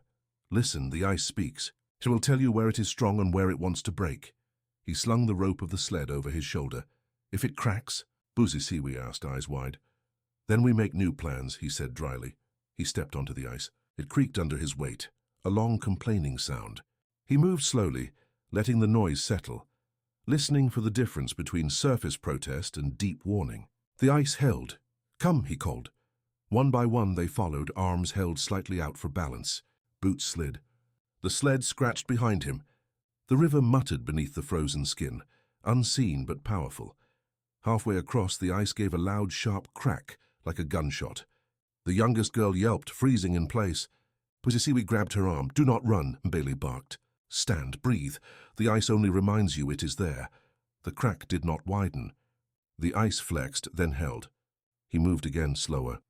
Listen, the ice speaks. It will tell you where it is strong and where it wants to break. He slung the rope of the sled over his shoulder. If it cracks, Busisiwe asked, eyes wide. Then we make new plans, he said dryly. He stepped onto the ice. It creaked under his weight, a long complaining sound. He moved slowly, letting the noise settle, listening for the difference between surface protest and deep warning. The ice held. Come, he called. One by one they followed, arms held slightly out for balance. Boots slid. The sled scratched behind him. The river muttered beneath the frozen skin, unseen but powerful. Halfway across, the ice gave a loud, sharp crack, like a gunshot. The youngest girl yelped, freezing in place. Pusisiwi grabbed her arm. "Do not run," Bailey barked. "Stand, breathe. The ice only reminds you it is there." The crack did not widen. The ice flexed, then held. He moved again, slower.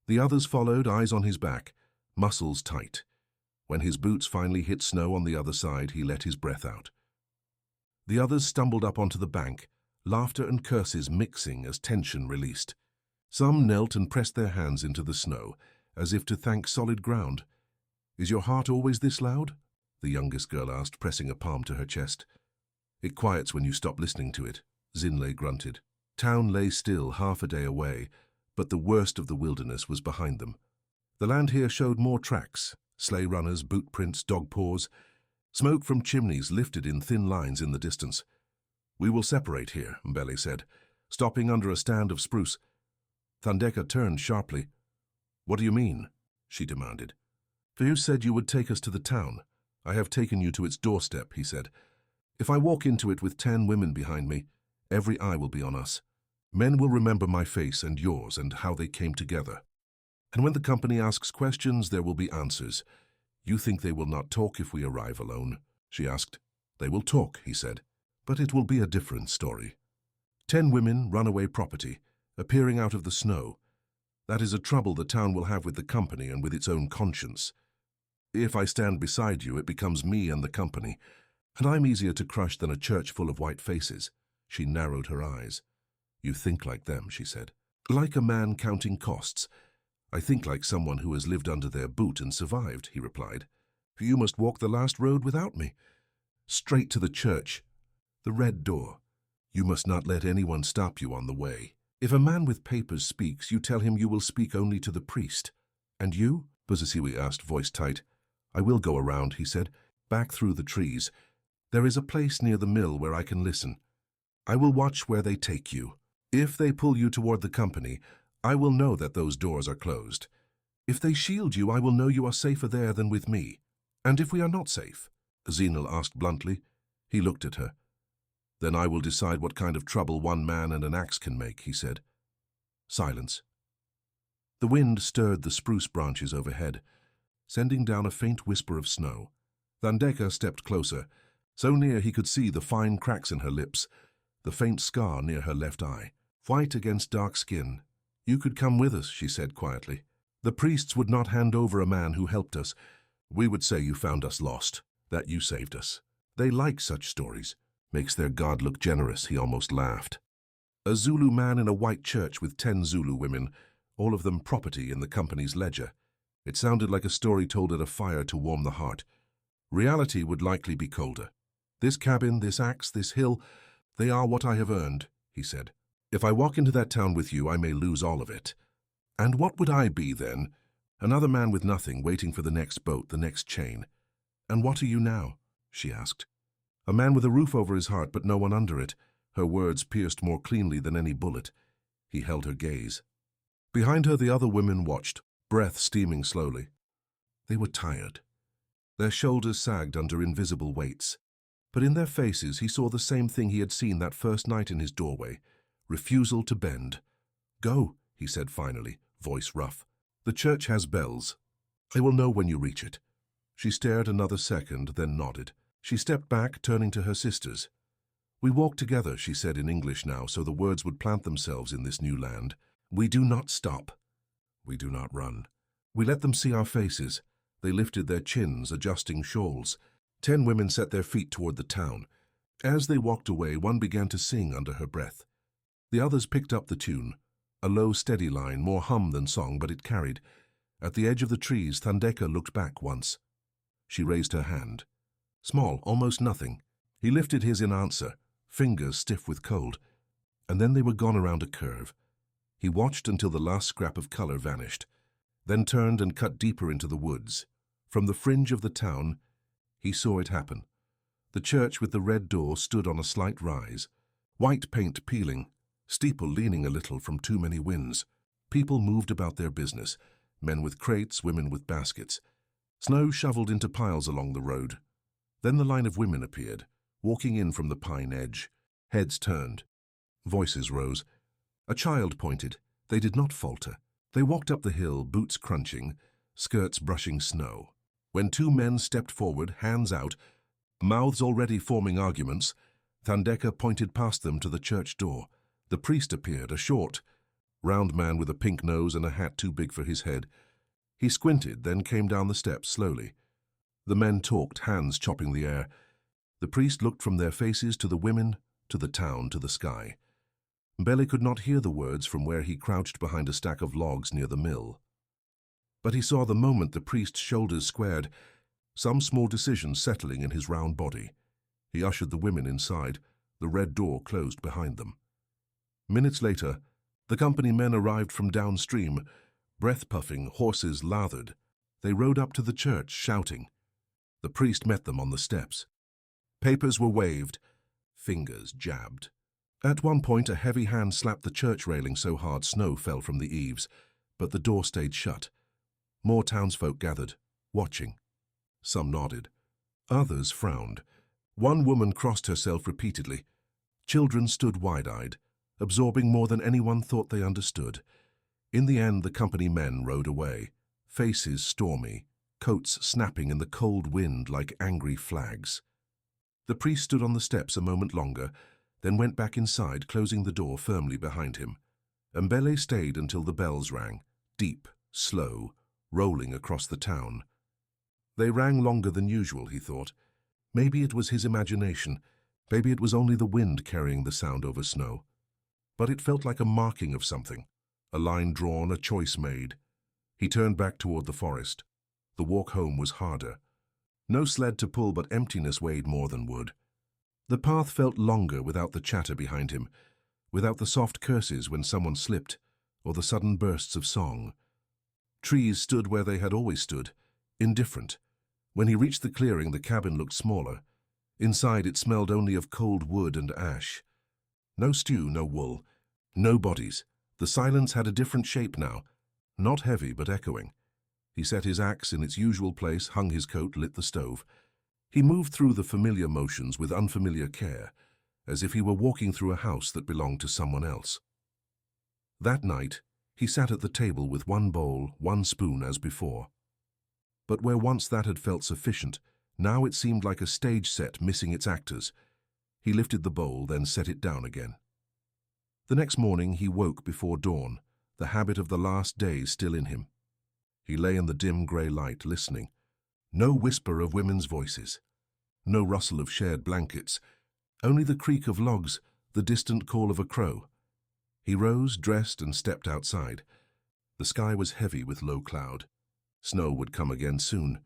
The others followed, eyes on his back, muscles tight. When his boots finally hit snow on the other side, he let his breath out. The others stumbled up onto the bank, laughter and curses mixing as tension released. Some knelt and pressed their hands into the snow, as if to thank solid ground. "Is your heart always this loud?" the youngest girl asked, pressing a palm to her chest. "It quiets when you stop listening to it," Zinle grunted. Town lay still, half a day away, but the worst of the wilderness was behind them. The land here showed more tracks, sleigh runners, boot prints, dog paws. Smoke from chimneys lifted in thin lines in the distance. "We will separate here," Mbele said, stopping under a stand of spruce. Thandeka turned sharply. "What do you mean?" she demanded. "You said you would take us to the town. I have taken you to its doorstep," he said. "If I walk into it with 10 women behind me, every eye will be on us. Men will remember my face and yours and how they came together. And when the company asks questions, there will be answers. You think they will not talk if we arrive alone?" she asked. "They will talk," he said, "but it will be a different story. 10 women, runaway property, appearing out of the snow. That is a trouble the town will have with the company and with its own conscience. If I stand beside you, it becomes me and the company, and I'm easier to crush than a church full of white faces." She narrowed her eyes. "You think like them," she said. "Like a man counting costs." "I think like someone who has lived under their boot and survived," he replied. "You must walk the last road without me. Straight to the church. The red door. You must not let anyone stop you on the way. If a man with papers speaks, you tell him you will speak only to the priest." "And you?" Pusisiwi asked, voice tight. "I will go around," he said, "back through the trees. There is a place near the mill where I can listen. I will watch where they take you. If they pull you toward the company, I will know that those doors are closed. If they shield you, I will know you are safer there than with me. And if we are not safe?" Zinel asked bluntly. He looked at her. "Then I will decide what kind of trouble one man and an axe can make," he said. Silence. The wind stirred the spruce branches overhead, sending down a faint whisper of snow. Thandeka stepped closer, so near he could see the fine cracks in her lips, the faint scar near her left eye. White against dark skin. "You could come with us," she said quietly. "The priests would not hand over a man who helped us. We would say you found us lost, that you saved us. They like such stories. Makes their God look generous," he almost laughed. A Zulu man in a white church with 10 Zulu women, all of them property in the company's ledger. It sounded like a story told at a fire to warm the heart. Reality would likely be colder. "This cabin, this axe, this hill, they are what I have earned," he said. "If I walk into that town with you, I may lose all of it. And what would I be then? Another man with nothing, waiting for the next boat, the next chain. And what are you now?" she asked. "A man with a roof over his heart, but no one under it." Her words pierced more cleanly than any bullet. He held her gaze. Behind her, the other women watched, breath steaming slowly. They were tired. Their shoulders sagged under invisible weights. But in their faces, he saw the same thing he had seen that first night in his doorway. Refusal to bend. "Go," he said finally, voice rough. "The church has bells. I will know when you reach it." She stared another second, then nodded. She stepped back, turning to her sisters. "We walk together," she said in English now, so the words would plant themselves in this new land. "We do not stop. We do not run. We let them see our faces." They lifted their chins, adjusting shawls. 10 women set their feet toward the town. As they walked away, one began to sing under her breath. The others picked up the tune. A low, steady line, more hum than song, but it carried. At the edge of the trees, Thandeka looked back once. She raised her hand. Small, almost nothing. He lifted his in answer, fingers stiff with cold. And then they were gone around a curve. He watched until the last scrap of color vanished, then turned and cut deeper into the woods. From the fringe of the town, he saw it happen. The church with the red door stood on a slight rise, white paint peeling, steeple leaning a little from too many winds. People moved about their business, men with crates, women with baskets. Snow shoveled into piles along the road. Then the line of women appeared, walking in from the pine edge. Heads turned. Voices rose. A child pointed. They did not falter. They walked up the hill, boots crunching, skirts brushing snow. When two men stepped forward, hands out, mouths already forming arguments, Thandeka pointed past them to the church door. The priest appeared, a short, round man with a pink nose and a hat too big for his head. He squinted, then came down the steps slowly. The men talked, hands chopping the air. The priest looked from their faces to the women, to the town, to the sky. Mbele could not hear the words from where he crouched behind a stack of logs near the mill. But he saw the moment the priest's shoulders squared, some small decision settling in his round body. He ushered the women inside. The red door closed behind them. Minutes later, the company men arrived from downstream, breath-puffing, horses lathered. They rode up to the church, shouting. The priest met them on the steps. Papers were waved, fingers jabbed. At one point, a heavy hand slapped the church railing so hard snow fell from the eaves, but the door stayed shut. More townsfolk gathered, watching. Some nodded. Others frowned. One woman crossed herself repeatedly. Children stood wide-eyed, absorbing more than anyone thought they understood. In the end, the company men rode away, faces stormy, coats snapping in the cold wind like angry flags. The priest stood on the steps a moment longer, then went back inside, closing the door firmly behind him. Mbele stayed until the bells rang, deep, slow, rolling across the town. They rang longer than usual, he thought. Maybe it was his imagination. Maybe it was only the wind carrying the sound over snow. But it felt like a marking of something, a line drawn, a choice made. He turned back toward the forest. The walk home was harder. No sled to pull, but emptiness weighed more than wood. The path felt longer without the chatter behind him, without the soft curses when someone slipped, or the sudden bursts of song. Trees stood where they had always stood, indifferent. When he reached the clearing, the cabin looked smaller. Inside, it smelled only of cold wood and ash. No stew, no wool, no bodies. The silence had a different shape now, not heavy but echoing. He set his axe in its usual place, hung his coat, lit the stove. He moved through the familiar motions with unfamiliar care, as if he were walking through a house that belonged to someone else. That night, he sat at the table with one bowl, one spoon as before. But where once that had felt sufficient, now it seemed like a stage set missing its actors. He lifted the bowl, then set it down again. The next morning he woke before dawn, the habit of the last days still in him. He lay in the dim grey light, listening. No whisper of women's voices, no rustle of shared blankets, only the creak of logs, the distant call of a crow. He rose, dressed, and stepped outside. The sky was heavy with low cloud. Snow would come again soon.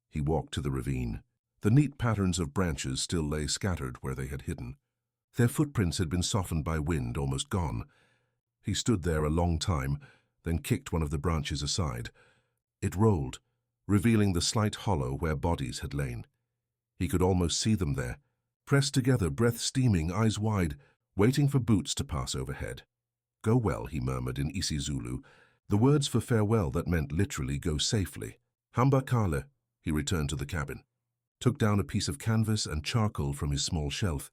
He walked to the ravine. The neat patterns of branches still lay scattered where they had hidden. Their footprints had been softened by wind, almost gone. He stood there a long time, then kicked one of the branches aside. It rolled, revealing the slight hollow where bodies had lain. He could almost see them there, pressed together, breath steaming, eyes wide, waiting for boots to pass overhead. "Go well," he murmured in isiZulu, the words for farewell that meant literally go safely. "Hamba kale," he returned to the cabin, took down a piece of canvas and charcoal from his small shelf.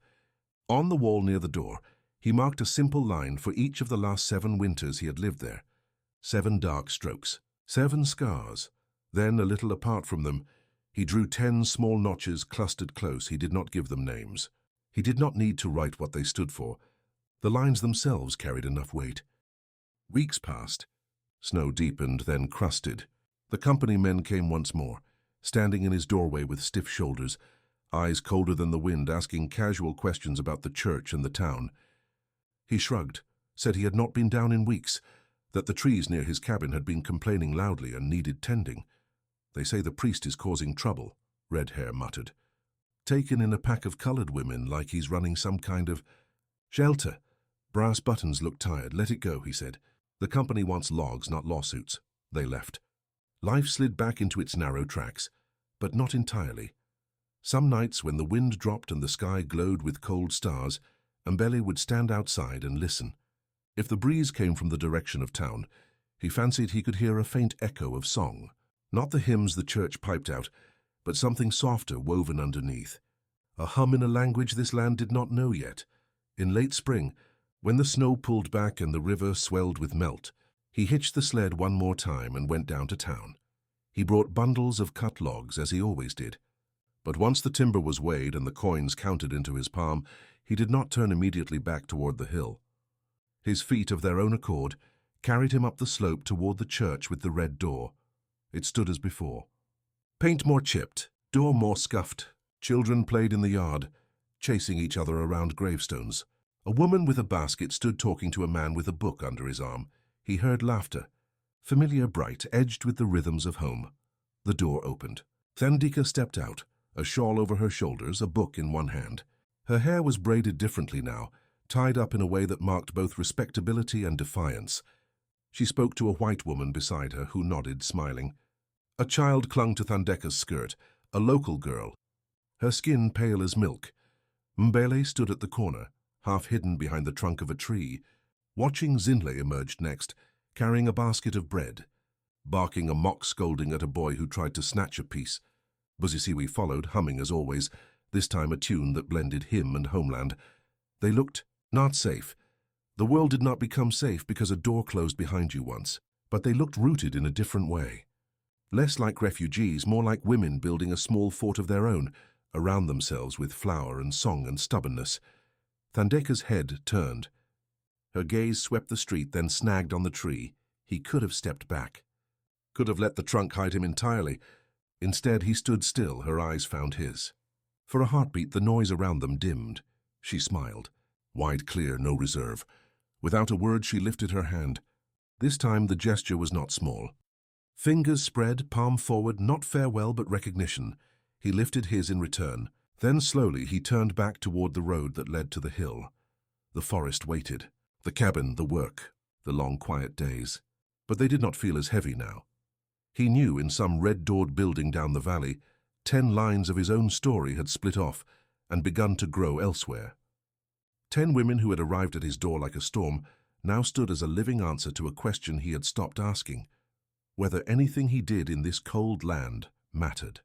On the wall near the door, he marked a simple line for each of the last 7 winters he had lived there. 7 dark strokes, 7 scars. Then, a little apart from them, he drew 10 small notches clustered close. He did not give them names. He did not need to write what they stood for. The lines themselves carried enough weight. Weeks passed. Snow deepened, then crusted. The company men came once more, standing in his doorway with stiff shoulders, eyes colder than the wind, asking casual questions about the church and the town. He shrugged, said he had not been down in weeks, that the trees near his cabin had been complaining loudly and needed tending. "They say the priest is causing trouble," Red Hair muttered. "Taken in a pack of colored women like he's running some kind of shelter." Brass Buttons looked tired. "Let it go," he said. "The company wants logs, not lawsuits." They left. Life slid back into its narrow tracks, but not entirely. Some nights when the wind dropped and the sky glowed with cold stars, Mbele would stand outside and listen. If the breeze came from the direction of town, He fancied he could hear a faint echo of song, not the hymns the church piped out, but something softer woven underneath. A hum in a language this land did not know yet. In late spring, when the snow pulled back and the river swelled with melt, he hitched the sled one more time and went down to town. He brought bundles of cut logs, as he always did. But once the timber was weighed and the coins counted into his palm, he did not turn immediately back toward the hill. His feet, of their own accord, carried him up the slope toward the church with the red door. It stood as before. Paint more chipped, door more scuffed. Children played in the yard, chasing each other around gravestones. A woman with a basket stood talking to a man with a book under his arm. He heard laughter, familiar, bright, edged with the rhythms of home. The door opened. Thandika stepped out, a shawl over her shoulders, a book in one hand. Her hair was braided differently now, tied up in a way that marked both respectability and defiance. She spoke to a white woman beside her, who nodded, smiling. A child clung to Thandeka's skirt, a local girl, her skin pale as milk. Mbele stood at the corner, half hidden behind the trunk of a tree. Watching, Zinle emerged next, carrying a basket of bread, barking a mock scolding at a boy who tried to snatch a piece. Buzisiwe followed, humming as always, this time a tune that blended hymn and homeland. They looked not safe. The world did not become safe because a door closed behind you once, but they looked rooted in a different way. Less like refugees, more like women building a small fort of their own, around themselves with flower and song and stubbornness. Thandeka's head turned. Her gaze swept the street, then snagged on the tree. He could have stepped back. Could have let the trunk hide him entirely. Instead, he stood still, her eyes found his. For a heartbeat, the noise around them dimmed. She smiled. Wide, clear, no reserve. Without a word, she lifted her hand. This time, the gesture was not small. Fingers spread, palm forward, not farewell but recognition. He lifted his in return. Then slowly he turned back toward the road that led to the hill. The forest waited. The cabin, the work, the long quiet days. But they did not feel as heavy now. He knew in some red-doored building down the valley, 10 lines of his own story had split off and begun to grow elsewhere. 10 women who had arrived at his door like a storm now stood as a living answer to a question he had stopped asking: whether anything he did in this cold land mattered.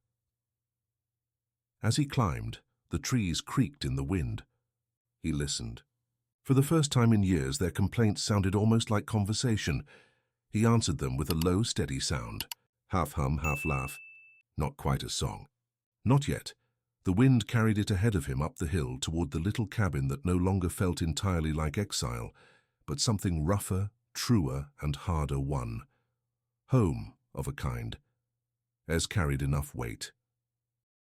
As he climbed, the trees creaked in the wind. He listened. For the first time in years, their complaints sounded almost like conversation. He answered them with a low, steady sound. Half hum, half laugh. Not quite a song. Not yet. The wind carried it ahead of him up the hill toward the little cabin that no longer felt entirely like exile, but something rougher, truer, and harder won. Home, of a kind. Ez carried enough weight.